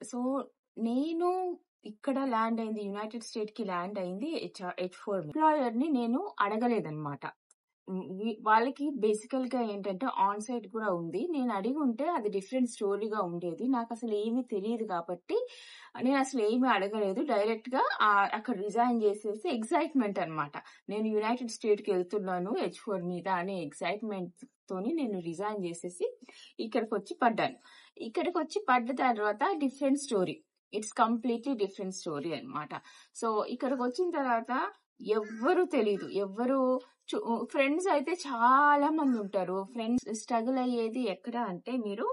So నేను ఇక్కడ land అయింది, యునైటెడ్ స్టేట్ కి ల్యాండ్ అయింది H4. ఎంప్లాయర్ ని నేను అడగలేదన్నమాట. వాళ్ళకి బేసికల్ గా ఏంటంటే ఆన్ సైట్ కూడా ఉంది. నేను అడిగి ఉంటే అది డిఫరెంట్ స్టోరీగా ఉండేది. నాకు అసలు ఏమీ తెలియదు కాబట్టి నేను అసలు ఏమీ అడగలేదు. డైరెక్ట్ గా అక్కడ రిజైన్ చేసేసి ఎక్సైట్మెంట్ అన్నమాట. నేను యునైటెడ్ స్టేట్ కి వెళ్తున్నాను H4 మీద అనే ఎక్సైట్మెంట్ తోని నేను రిజైన్ చేసేసి ఇక్కడికి వచ్చి పడ్డాను. ఇక్కడికి వచ్చి పడ్డ తర్వాత different story. It's completely different story అన్నమాట. సో ఇక్కడికి వచ్చిన తర్వాత ఎవ్వరు తెలీదు. ఫ్రెండ్స్ అయితే చాలా మంది ఉంటారు. ఫ్రెండ్స్ స్ట్రగుల్ అయ్యేది ఎక్కడ అంటే మీరు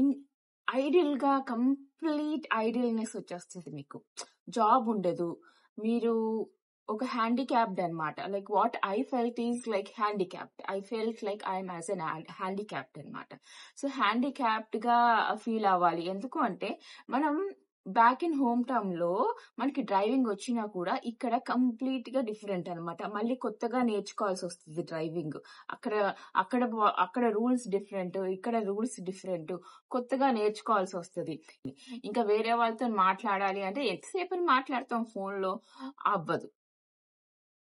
ఇన్ ఐడిల్ గా కంప్లీట్ ఐడిల్నెస్ వచ్చేస్తుంది. మీకు జాబ్ ఉండదు. మీరు ఒక హ్యాండిక్యాప్డ్ అన్నమాట. Like what I felt is like handicapped. I felt like I'm as an handicapped అన్నమాట. సో హ్యాండిక్యాప్డ్ గా ఫీల్ అవ్వాలి. ఎందుకు అంటే మనం బ్యాక్ ఇన్ హోమ్ టౌన్ లో మనకి డ్రైవింగ్ వచ్చినా కూడా ఇక్కడ కంప్లీట్ గా డిఫరెంట్ అన్నమాట. మళ్ళీ కొత్తగా నేర్చుకోవాల్సి వస్తుంది డ్రైవింగ్. అక్కడ అక్కడ అక్కడ రూల్స్ డిఫరెంట్, ఇక్కడ రూల్స్ డిఫరెంట్. కొత్తగా నేర్చుకోవాల్సి వస్తుంది. ఇంకా వేరే వాళ్ళతో మాట్లాడాలి అంటే ఎంతసేపు మాట్లాడతాం ఫోన్ లో, అవ్వదు.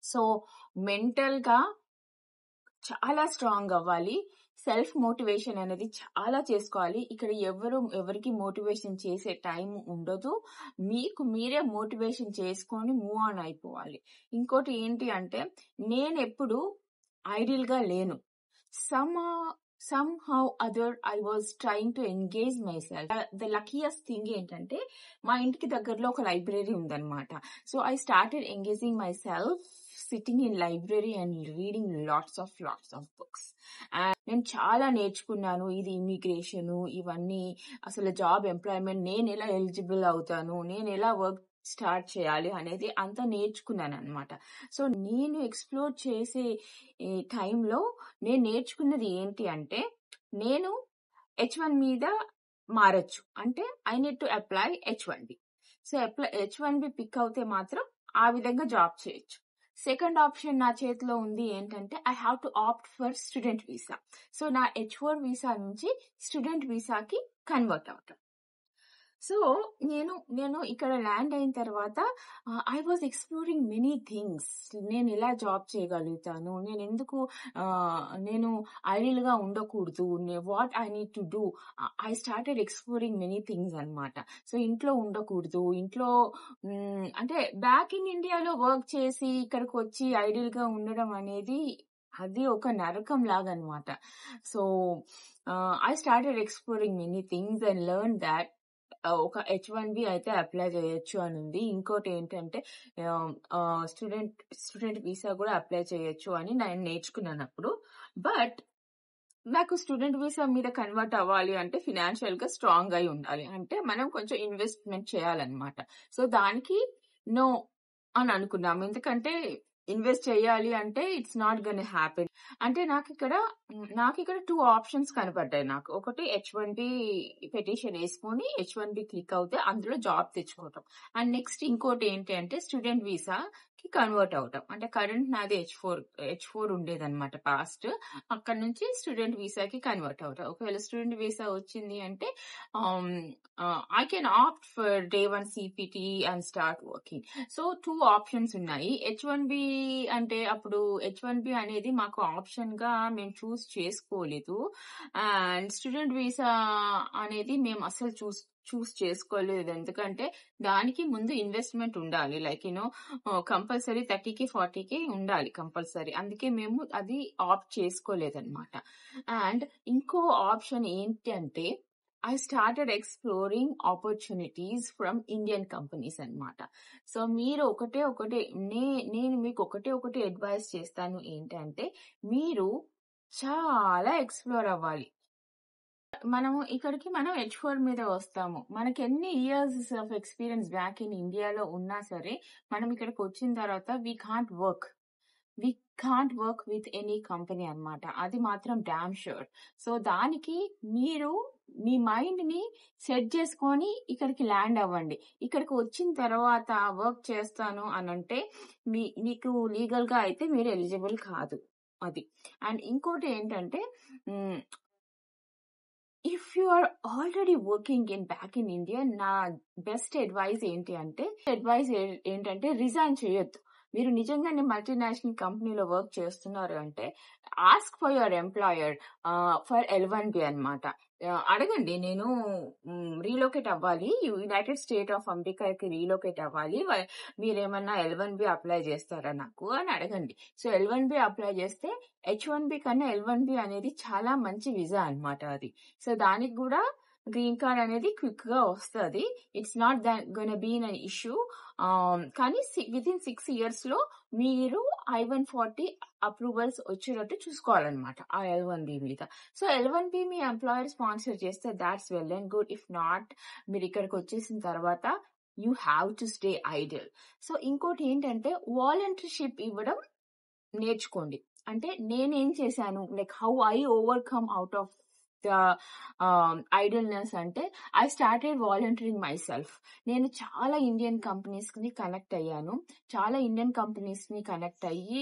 సో మెంటల్ గా చాలా స్ట్రాంగ్ అవ్వాలి. సెల్ఫ్ మోటివేషన్ అనేది చాలా చేసుకోవాలి. ఇక్కడ ఎవరికి మోటివేషన్ చేసే టైం ఉండదు. మీకు మీరే మోటివేషన్ చేసుకొని మూవ్ ఆన్ అయిపోవాలి. ఇంకోటి ఏంటి అంటే నేను ఎప్పుడు ఐడిల్ గా లేను. somehow other I was trying to engage myself. The luckiest thing ఏంటంటే మా ఇంటికి దగ్గరలో ఒక లైబ్రరీ ఉందన్నమాట. So I started engaging myself sitting in library and reading lots of books. And నేను చాలా నేర్చుకున్నాను. ఇది ఇమిగ్రేషన్, ఇవన్నీ అసలు జాబ్ ఎంప్లాయ్మెంట్, నేను ఎలా ఎలిజిబుల్ అవుతాను, నేను ఎలా వర్క్ స్టార్ట్ చేయాలి అనేది అంతా నేర్చుకున్నాను అనమాట. సో నేను ఎక్స్ప్లోర్ చేసే టైంలో నేను నేర్చుకున్నది ఏంటి అంటే నేను H1 మీద మారచ్చు. అంటే I need to apply H1B. సో H1B పిక్ అవుతే మాత్రం ఆ విధంగా జాబ్ చేయొచ్చు. సెకండ్ ఆప్షన్ నా చేతిలో ఉంది ఏంటంటే I have to opt for student visa. So నా H4 వీసా నుంచి స్టూడెంట్ వీసాకి కన్వర్ట్ అవుతాం. సో నేను ఇక్కడ ల్యాండ్ అయిన తర్వాత I was exploring many things. నేను ఎలా జాబ్ చేయగలుగుతాను, నేను ఎందుకు నేను ఐడిల్ గా ఉండకూడదు, what I need to do. I started exploring many things అన్నమాట. సో ఇంట్లో ఉండకూడదు, ఇంట్లో అంటే బ్యాక్ ఇన్ ఇండియాలో వర్క్ చేసి ఇక్కడికి వచ్చి ఐడిల్ గా ఉండడం అనేది అది ఒక నరకం లాగా అనమాట. So I started exploring many things and learn that ఒక H1B అయితే అప్లై చేయొచ్చు అని ఉంది. ఇంకోటి ఏంటంటే స్టూడెంట్ వీసా కూడా అప్లై చేయొచ్చు అని నేను నేర్చుకున్నాను అప్పుడు. బట్ నాకు స్టూడెంట్ వీసా మీద కన్వర్ట్ అవ్వాలి అంటే ఫినాన్షియల్ గా స్ట్రాంగ్ అయి ఉండాలి. అంటే మనం కొంచెం ఇన్వెస్ట్మెంట్ చేయాలన్నమాట. సో దానికి నో అని అనుకున్నాము. ఎందుకంటే ఇన్వెస్ట్ చేయాలి అంటే ఇట్స్ నాట్ గన్ హ్యాపెన్. అంటే నాకు ఇక్కడ 2 ఆప్షన్స్ కనపడ్డాయి నాకు. ఒకటి H1B పెటిషన్ వేసుకొని H1B క్లిక్ అవుతే అందులో జాబ్ తెచ్చుకోవటం. అండ్ నెక్స్ట్ ఇంకోటి ఏంటి అంటే స్టూడెంట్ వీసా కి కన్వర్ట్ అవటం. అంటే కరెంట్ నాది H4 ఉండేదన్నమాట పాస్ట్. అక్కడ నుంచి స్టూడెంట్ వీసాకి కన్వర్ట్ అవటం. ఒకవేళ స్టూడెంట్ వీసా వచ్చింది అంటే I can opt for day 1 CPT and start working. So 2 options ఉన్నాయి. H1B అంటే అప్పుడు H1B అనేది మాకు ఆప్షన్ గా మేము చూస్ చేసుకోలేదు. అండ్ స్టూడెంట్ వీసా అనేది మేము అసలు చూస్ చేసుకోలేదు. ఎందుకంటే దానికి ముందు ఇన్వెస్ట్మెంట్ ఉండాలి. లైక్ కంపల్సరీ 30K 40K ఉండాలి కంపల్సరీ. అందుకే మేము అది ఆప్ట్ చేసుకోలేదన్నమాట. అండ్ ఇంకో ఆప్షన్ ఏంటి అంటే I started exploring opportunities from Indian companies అన్నమాట. సో మీరు నేను మీకు ఒకటే అడ్వైస్ చేస్తాను ఏంటంటే మీరు చాలా ఎక్స్ప్లోర్ అవ్వాలి. మనం H4 మీద వస్తాము. మనకి ఎన్ని years of experience back in ఇండియాలో ఉన్నా సరే మనం ఇక్కడికి వచ్చిన తర్వాత we can't work with any company అన్నమాట. అది మాత్రం డామ్ షూర్. సో దానికి మీరు మీ మైండ్ ని సెట్ చేసుకొని ఇక్కడికి ల్యాండ్ అవ్వండి. ఇక్కడికి వచ్చిన తర్వాత వర్క్ చేస్తాను అని అంటే మీకు లీగల్ గా అయితే మీరు ఎలిజిబుల్ కాదు అది. అండ్ ఇంకోటి ఏంటంటే if you are already working back in India, నా బెస్ట్ అడ్వైస్ ఏంటంటే రిజైన్ చేయొద్దు. మీరు నిజంగానే మల్టీనేషనల్ కంపెనీలో వర్క్ చేస్తున్నారు అంటే ask for your employer for L1B అన్నమాట. అడగండి, నేను రీలోకేట్ అవ్వాలి, యునైటెడ్ స్టేట్ ఆఫ్ అమెరికాకి రీలోకేట్ అవ్వాలి, మీరేమన్నా L1B అప్లై చేస్తారా నాకు అని అడగండి. సో L1B అప్లై చేస్తే H1B కన్నా L1B అనేది చాలా మంచి వీసా అన్నమాట అది. సో దానికి కూడా గ్రీన్ కార్డ్ అనేది క్విక్ గా వస్తుంది. It's not gonna be an issue. కానీ వితిన్ 6 years లో మీరు I-140 అప్రూవల్స్ వచ్చేటట్టు చూసుకోవాలన్నమాట ఆ L1B మీద. సో L1B మీ ఎంప్లాయర్ స్పాన్సర్ చేస్తే that's well and good. If not, మీరు ఇక్కడికి వచ్చేసిన తర్వాత you have to stay idle. So ఇంకోటి ఏంటంటే వాలంటీర్షిప్ ఇవ్వడం నేర్చుకోండి. అంటే నేనేం చేశాను, like how I overcome out of the idleness అంటే I started volunteering myself. నేను చాలా ఇండియన్ కంపెనీస్ ని కనెక్ట్ అయ్యాను, చాలా ఇండియన్ కంపెనీస్ ని కనెక్ట్ అయ్యి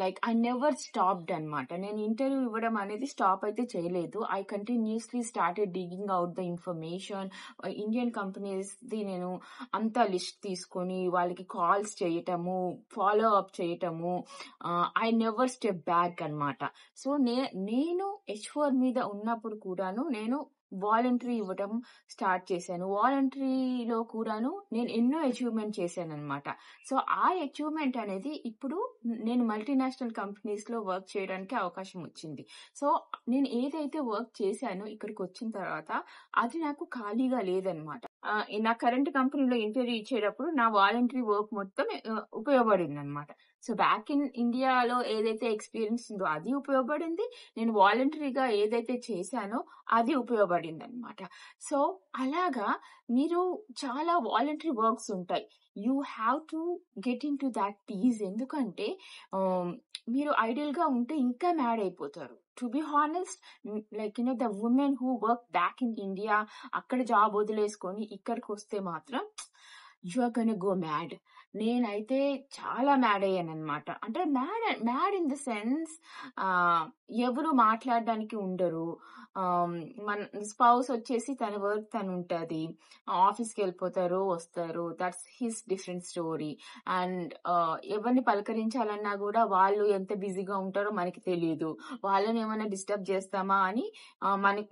లైక్ ఐ నెవర్ స్టాప్డ్ అనమాట. నేను ఇంటర్వ్యూ ఇవ్వడం అనేది స్టాప్ అయితే చేయలేదు. I continuously started digging out the information. Indian companies the నేను అంతా లిస్ట్ తీసుకొని వాళ్ళకి కాల్స్ చేయటము, ఫాలో అప్ చేయటము. ఐ నెవర్ స్టెప్ బ్యాక్ అనమాట. సో నేను H4 మీద ఉన్నప్పుడు కూడాను నేను వాలంటరీ ఇవ్వటం స్టార్ట్ చేశాను. వాలంటరీలో కూడాను నేను ఎన్నో అచీవ్మెంట్ చేశాను అనమాట. సో ఆ అచీవ్మెంట్ అనేది ఇప్పుడు నేను మల్టీనేషనల్ కంపెనీస్ లో వర్క్ చేయడానికి అవకాశం వచ్చింది. సో నేను ఏదైతే వర్క్ చేశానో ఇక్కడికి వచ్చిన తర్వాత అది నాకు ఖాళీగా లేదనమాట. నా కరెంట్ కంపెనీలో ఇంటర్వ్యూ ఇచ్చేటప్పుడు నా వాలంటరీ వర్క్ మొత్తం ఉపయోగపడింది అనమాట. సో బ్యాక్ ఇన్ ఇండియాలో ఏదైతే ఎక్స్పీరియన్స్ ఉందో అది ఉపయోగపడింది, నేను వాలంటరీగా ఏదైతే చేశానో అది ఉపయోగపడింది అనమాట. సో అలాగా మీరు చాలా వాలంటరీ వర్క్స్ ఉంటాయి. You have to get in to that piece. ఎందుకంటే మీరు ఐడియల్ గా ఉంటే ఇంకా మ్యాడ్ అయిపోతారు. To be honest, like the women who work back in India అక్కడ జాబ్ వదిలేసుకొని ఇక్కడికి వస్తే మాత్రం you are gonna go mad. నేనైతే చాలా మ్యాడ్ అయ్యాను అనమాట. అంటే మ్యాడ్ ఇన్ ద సెన్స్ ఎవరు మాట్లాడడానికి ఉండరు. మన స్పౌస్ వచ్చేసి తన వర్క్ తను ఉంటది, ఆఫీస్కి వెళ్ళిపోతారు, వస్తారు, that's his different story. And ఎవరిని పలకరించాలన్నా కూడా వాళ్ళు ఎంత బిజీగా ఉంటారో మనకి తెలియదు. వాళ్ళని ఏమైనా డిస్టర్బ్ చేస్తామా అని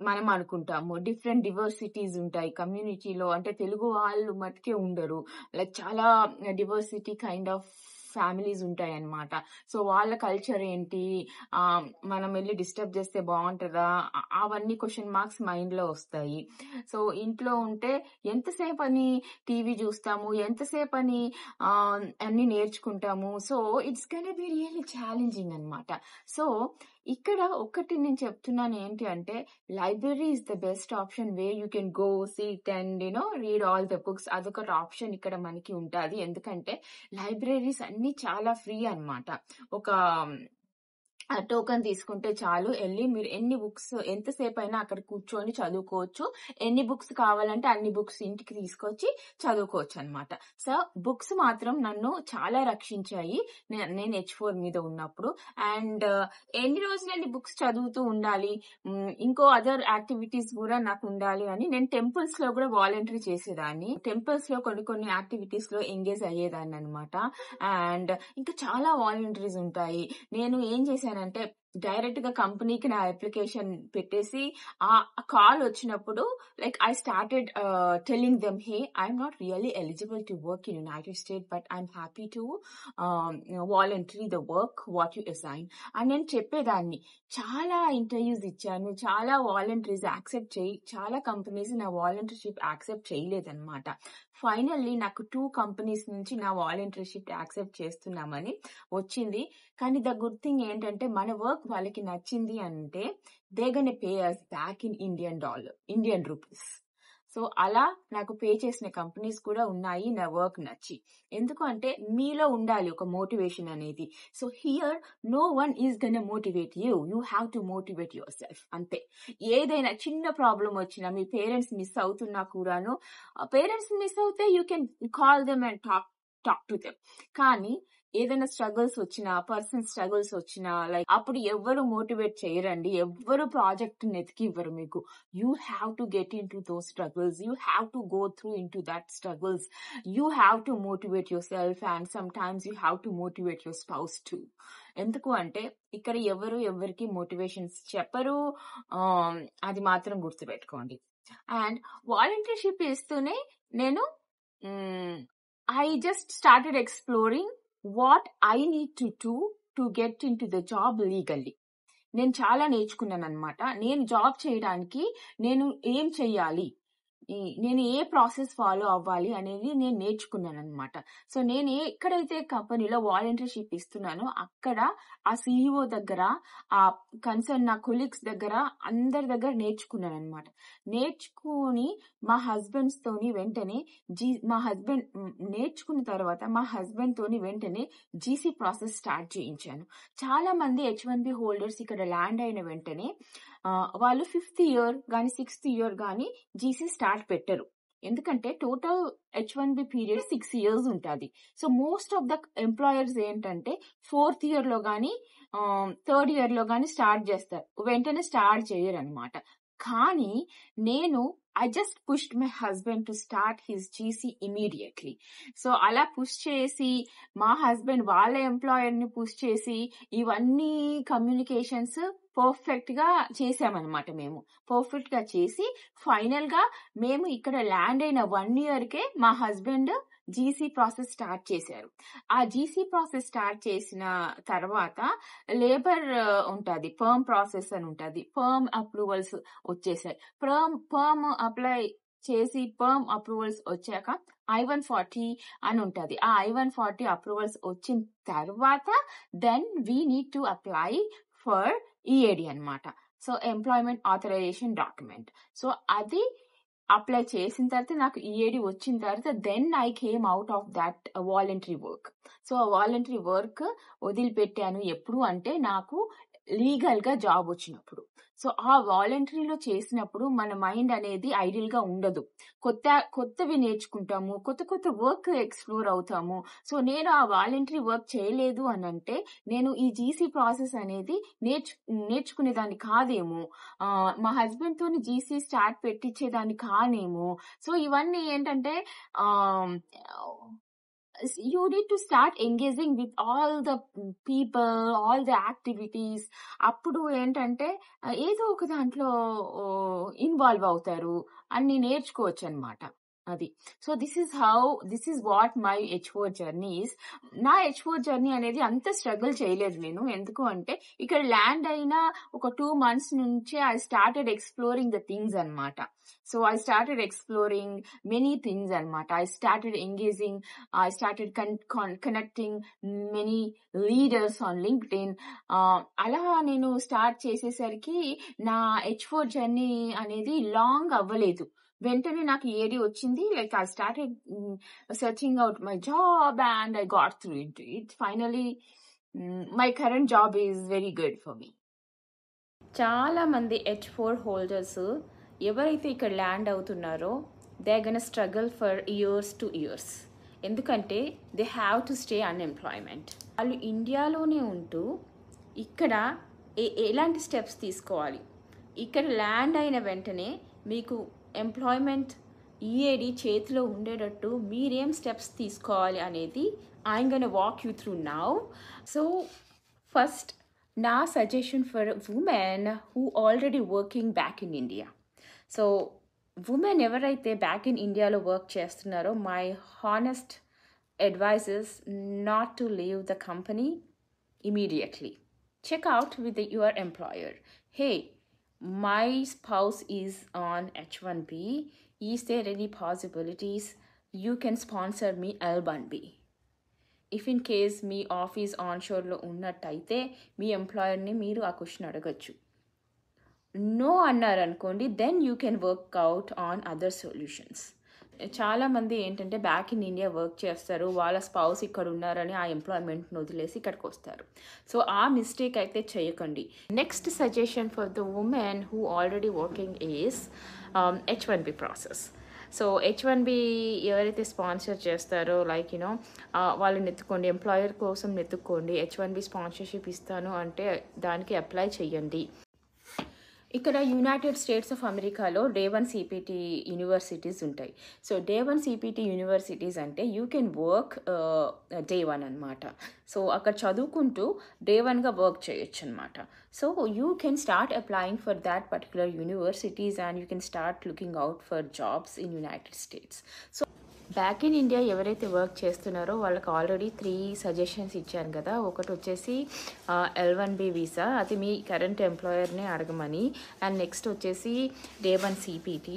మనం అనుకుంటాము. డిఫరెంట్ డివర్సిటీస్ ఉంటాయి కమ్యూనిటీలో. అంటే తెలుగు వాళ్ళు మట్టుకే ఉండరు, లైక్ చాలా డివర్సిటీ కైండ్ ఆఫ్ ఫ్యామిలీస్ ఉంటాయి అన్నమాట. సో వాళ్ళ కల్చర్ ఏంటి, మనం వెళ్ళి డిస్టర్బ్ చేస్తే బాగుంటుందా, అవన్నీ క్వశ్చన్ మార్క్స్ మైండ్ లో వస్తాయి. సో ఇంట్లో ఉంటే ఎంతసేపు అని టీవీ చూస్తాము, ఎంతసేపు అని అన్ని నేర్చుకుంటాము. So it's can be really challenging అనమాట. సో ఇక్కడ ఒకటి నేను చెప్తున్నాను ఏంటి అంటే, library is the best option way you can go SIT and read all the books. అదొక ఆప్షన్ ఇక్కడ మనకి ఉంటుంది. ఎందుకంటే లైబ్రరీస్ అన్ని చాలా ఫ్రీ అన్నమాట. ఒక టోకెన్ తీసుకుంటే చాలు, వెళ్ళి మీరు ఎన్ని బుక్స్ ఎంతసేపు అయినా అక్కడ కూర్చొని చదువుకోవచ్చు. ఎన్ని బుక్స్ కావాలంటే అన్ని బుక్స్ ఇంటికి తీసుకొచ్చి చదువుకోవచ్చు అనమాట. సో బుక్స్ మాత్రం నన్ను చాలా రక్షించాయి నేను H4 మీద ఉన్నప్పుడు. అండ్ ఎన్ని రోజులని బుక్స్ చదువుతూ ఉండాలి, ఇంకో అదర్ యాక్టివిటీస్ కూడా నాకు ఉండాలి అని నేను టెంపుల్స్ లో కూడా వాలంటరీ చేసేదాన్ని. టెంపుల్స్ లో కొన్ని యాక్టివిటీస్ లో ఎంగేజ్ అయ్యేదాన్ని అనమాట. అండ్ ఇంకా చాలా వాలంటరీస్ ఉంటాయి. నేను ఏం చేశానంటే డైరెక్ట్ గా కంపెనీకి నా అప్లికేషన్ పెట్టేసి ఆ కాల్ వచ్చినప్పుడు like I started telling them, hey I'm not really eligible to work in United state but I'm happy to voluntary the work what you assign అని నేను చెప్పేదాన్ని. చాలా ఇంటర్వ్యూస్ ఇచ్చాను, చాలా వాలంటరీస్ చాలా కంపెనీస్ నా వాలంటరీషిప్ యాక్సెప్ట్ చేయలేదన్నమాట. ఫైనల్లీ నాకు 2 కంపెనీస్ నుంచి నా వాలంటరీషిప్ యాక్సెప్ట్ చేస్తున్నామని వచ్చింది. కానీ ద గుడ్ థింగ్ ఏంటంటే మన వర్క్ వాళ్ళకి నచ్చింది అంటే they gonna pay us back in Indian rupees. So అలా నాకు పే చేసిన కంపెనీస్ కూడా ఉన్నాయి నా వర్క్ నచ్చి. ఎందుకంటే మీలో ఉండాలి ఒక మోటివేషన్ అనేది. So here no one is gonna motivate you have to motivate yourself అంతే. ఏదైనా చిన్న ప్రాబ్లం వచ్చినా, మీ పేరెంట్స్ మిస్ అవుతున్నా కూడాను, పేరెంట్స్ మిస్ అవుతే you can call them and talk to them. కానీ ఏదైనా స్ట్రగుల్స్ వచ్చినా, పర్సనల్ స్ట్రగుల్స్ వచ్చినా లైక్ అప్పుడు ఎవ్వరు మోటివేట్ చేయరండి. ఎవ్వరు ప్రాజెక్ట్ నెతికి ఇవ్వరు మీకు. You have to get in to those struggles. You have to go through in to that struggles. You have to motivate your self and some times you have to motivate your spouse to. ఎందుకు అంటే ఇక్కడ ఎవరికి motivations చెప్పరు. అది మాత్రం గుర్తుపెట్టుకోండి. And volunteership ఇస్తూనే నేను I just started exploring what I need to do to get into the job legally. నేను చాలా నేర్చుకున్నాను అనమాట. నేను జాబ్ చేయడానికి నేను ఏం చెయ్యాలి, నేను ఏ ప్రాసెస్ ఫాలో అవ్వాలి అనేది నేను నేర్చుకున్నాను అనమాట. సో నేను ఎక్కడైతే కంపెనీలో వాలంటీర్షిప్ ఇస్తున్నానో అక్కడ ఆ సిఇఓ దగ్గర, ఆ కన్సర్న్ నా కొలీగ్స్ దగ్గర, అందరి దగ్గర నేర్చుకున్నాను అనమాట. నేర్చుకుని మా హస్బెండ్స్ తోని వెంటనే నేర్చుకున్న తర్వాత మా హస్బెండ్ తోని వెంటనే జీసీ ప్రాసెస్ స్టార్ట్ చేయించాను. చాలా మంది H1B హోల్డర్స్ ఇక్కడ ల్యాండ్ అయిన వెంటనే వాళ్ళు 5th ఇయర్ గానీ 6th ఇయర్ గానీ జీసీ స్టార్ట్ పెట్టరు. ఎందుకంటే టోటల్ H1B పీరియడ్ 6 years ఉంటుంది. So most of the employers ఏంటంటే 4th ఇయర్ లో గానీ 3rd ఇయర్ లో గానీ స్టార్ట్ చేస్తారు, వెంటనే స్టార్ట్ చేయరు అనమాట. కానీ నేను I just pushed my husband to start his GC immediately. So అలా పుష్ చేసి మా హస్బెండ్ వాళ్ళ ఎంప్లాయర్ ని పుష్ చేసి ఇవన్నీ కమ్యూనికేషన్స్ పర్ఫెక్ట్ గా చేసామన్నమాట. మేము పర్ఫెక్ట్ గా చేసి ఫైనల్ గా మేము ఇక్కడ ల్యాండ్ అయిన 1 yearకే మా హస్బెండ్ జీసీ ప్రాసెస్ స్టార్ట్ చేశారు. ఆ జీసీ ప్రాసెస్ స్టార్ట్ చేసిన తర్వాత లేబర్ ఉంటుంది, పర్మ్ ప్రాసెస్ అని ఉంటుంది. పర్మ్ అప్రూవల్స్ వచ్చేసాయి. పర్మ్ అప్లై చేసి పర్మ్ అప్రూవల్స్ వచ్చాక I-140 అని ఉంటుంది. ఆ I-140 అప్రూవల్స్ వచ్చిన తర్వాత then we need to apply for EAD అన్నమాట. So employment authorization document. So అది అప్లై చేసిన తర్వాత నాకు EAD వచ్చిన తర్వాత then I came out of that voluntary work. So ఆ వాలంటరీ వర్క్ వదిలిపెట్టాను ఎప్పుడు అంటే నాకు లీగల్ గా జాబ్ వచ్చినప్పుడు. సో ఆ వాలంటరీలో చేసినప్పుడు మన మైండ్ అనేది ఐడియల్ గా ఉండదు. కొత్తవి నేర్చుకుంటాము, కొత్త వర్క్ ఎక్స్ప్లోర్ అవుతాము. సో నేను ఆ వాలంటరీ వర్క్ చేయలేదు అని అంటే నేను ఈ జీసీ ప్రాసెస్ అనేది నేర్చుకునేదాన్ని కాదేమో, మా హస్బెండ్ తోని జీసీ స్టార్ట్ పెట్టించేదాన్ని కానేమో. సో ఇవన్నీ ఏంటంటే you need to start engaging with all the people, all the activities. అప్పుడు ఏంటంటే ఏదో ఒక దాంట్లో ఇన్వాల్వ్ అవుతారు అని నేర్చుకోవచ్చు అనమాట. అది. So this is what my H4 journey is. నా H4 జర్నీ అనేది అంత స్ట్రగుల్ చేయలేదు నేను. ఎందుకు అంటే ఇక్కడ ల్యాండ్ అయిన ఒక 2 months నుంచే I started exploring the things అనమాట. So I started exploring many things anamata. I started engaging, I started connecting many leaders on LinkedIn. Ala nenu start చేసేసరికి నా H4 జర్నీ అనేది లాంగ్ అవ్వలేదు. వెంటనే నాకు EAD వచ్చింది. Like I started searching out my job and I got through into it. Finally my current job is very good for me. చాలా మంది H4 holders ఎవరైతే ఇక్కడ ల్యాండ్ అవుతున్నారో they are gonna struggle for years to years. ఎందుకంటే they have to stay unemployment. వాళ్ళు ఇండియాలోనే ఉంటూ ఇక్కడ ఎలాంటి స్టెప్స్ తీసుకోవాలి, ఇక్కడ ల్యాండ్ అయిన వెంటనే మీకు ఎంప్లాయ్మెంట్ EAD చేతిలో ఉండేటట్టు మీరేం స్టెప్స్ తీసుకోవాలి అనేది I'm gonna walk you through now. So first నా suggestion for women who already working back in India. So women ఎవరైతే బ్యాక్ ఇన్ ఇండియాలో వర్క్ చేస్తున్నారో my honest advice is not to leave the company immediately. Check out with your employer. Hey, my spouse is on H1B. Is there any possibilities you can sponsor me L1B? If in case మీ office ఆన్షోర్లో ఉన్నట్టయితే మీ ఎంప్లాయర్ని మీరు ఆ question అడగచ్చు. No అన్నారనుకోండి, then you can work out on other solutions. చాలామంది ఏంటంటే బ్యాక్ ఇన్ ఇండియా వర్క్ చేస్తారు, వాళ్ళ స్పౌస్ ఇక్కడ ఉన్నారని ఆ ఎంప్లాయ్మెంట్ని వదిలేసి ఇక్కడికి వస్తారు. సో ఆ మిస్టేక్ అయితే చేయకండి. Next suggestion for the women who already working is H1B process. So H1B ఎవరైతే స్పాన్సర్ చేస్తారో లైక్ వాళ్ళని ఎత్తుకోండి, ఎంప్లాయర్ కోసం ఎత్తుక్కోండి, H1B స్పాన్సర్షిప్ ఇస్తాను అంటే దానికి అప్లై చేయండి. ఇక్కడ యునైటెడ్ స్టేట్స్ ఆఫ్ అమెరికాలో Day 1 CPT యూనివర్సిటీస్ ఉంటాయి. సో Day 1 CPT యూనివర్సిటీస్ అంటే యూ కెన్ వర్క్ Day 1 అనమాట. సో అక్కడ చదువుకుంటూ Day 1గా వర్క్ చేయొచ్చు అనమాట. So you can start applying for that particular universities and you can start looking out for jobs in United states. So back in India ఎవరైతే work చేస్తున్నారో వాళ్ళకి already 3 suggestions ఇచ్చాను కదా. ఒకటి వచ్చేసి L1B వీసా, అది మీ కరెంట్ ఎంప్లాయర్నే అడగమని. అండ్ నెక్స్ట్ వచ్చేసి Day 1 CPT,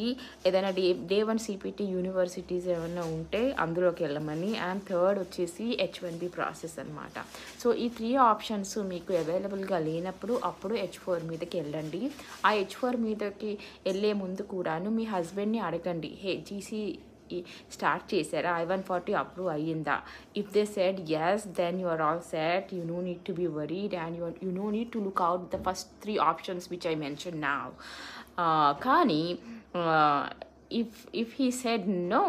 ఏదైనా Day 1 CPT యూనివర్సిటీస్ ఏమైనా ఉంటే అందులోకి వెళ్ళమని. అండ్ థర్డ్ వచ్చేసి H1B ప్రాసెస్ అనమాట. సో ఈ 3 ఆప్షన్స్ మీకు అవైలబుల్గా లేనప్పుడు అప్పుడు H4 మీదకి వెళ్ళండి. ఆ H4 మీదకి వెళ్ళే ముందు కూడాను మీ హస్బెండ్ని అడగండి, హే జీసీ స్టార్ట్ చేశారా, I-140 అప్రూవ్ అయ్యిందా? If they said yes, then you are all set. You no need to be worried and you no need to look out the first 3 options which I mentioned now. కానీ if he said no,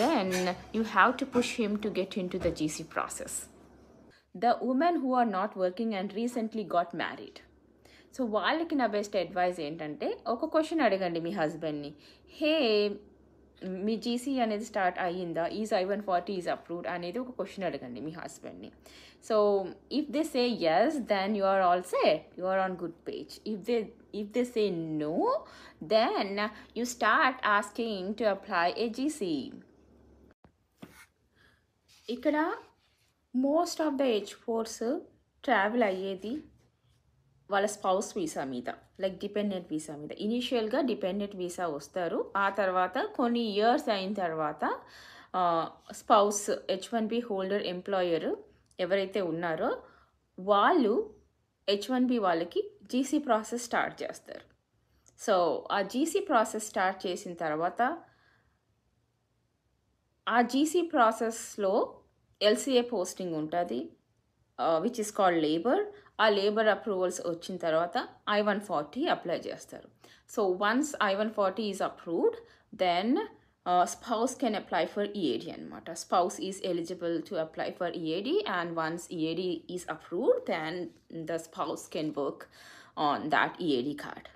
then you have to push him to get into the GC process. The women who are not working and recently got married, so వాళ్ళకి నా best advice ఏంటంటే ఒక question అడగండి మీ హస్బెండ్ని, hey మీ GC అనేది start అయ్యిందా, ఈజ్ I-140 ఈజ్ అప్రూవ్డ్ అనేది ఒక క్వశ్చన్ అడగండి మీ హస్బెండ్ని. So if they say yes, then you are all set, you are on good page. If they say no, then you start asking to apply a GC. ఇక్కడ most of the H4s travel అయ్యేది వాళ్ళ spouse visa మీద, like dependent visa మీద. ఇనీషియల్గా dependent visa వస్తారు, ఆ తర్వాత కొన్ని ఇయర్స్ అయిన తర్వాత స్పౌస్ H1B హోల్డర్ ఎంప్లాయర్ ఎవరైతే ఉన్నారో వాళ్ళు H1B వాళ్ళకి జీసీ ప్రాసెస్ స్టార్ట్ చేస్తారు. సో ఆ జీసీ ప్రాసెస్ స్టార్ట్ చేసిన తర్వాత ఆ జీసీ ప్రాసెస్లో LCA పోస్టింగ్ ఉంటుంది, విచ్ ఇస్ కాల్డ్ లేబర్. ఆ లేబర్ అప్రూవల్స్ వచ్చిన తర్వాత I-140 అప్లై చేస్తారు. So once I-140 is approved, then spouse can apply for EAD అనమాట. Spouse is eligible to apply for EAD, and once EAD is approved, then the spouse can work on that EAD card.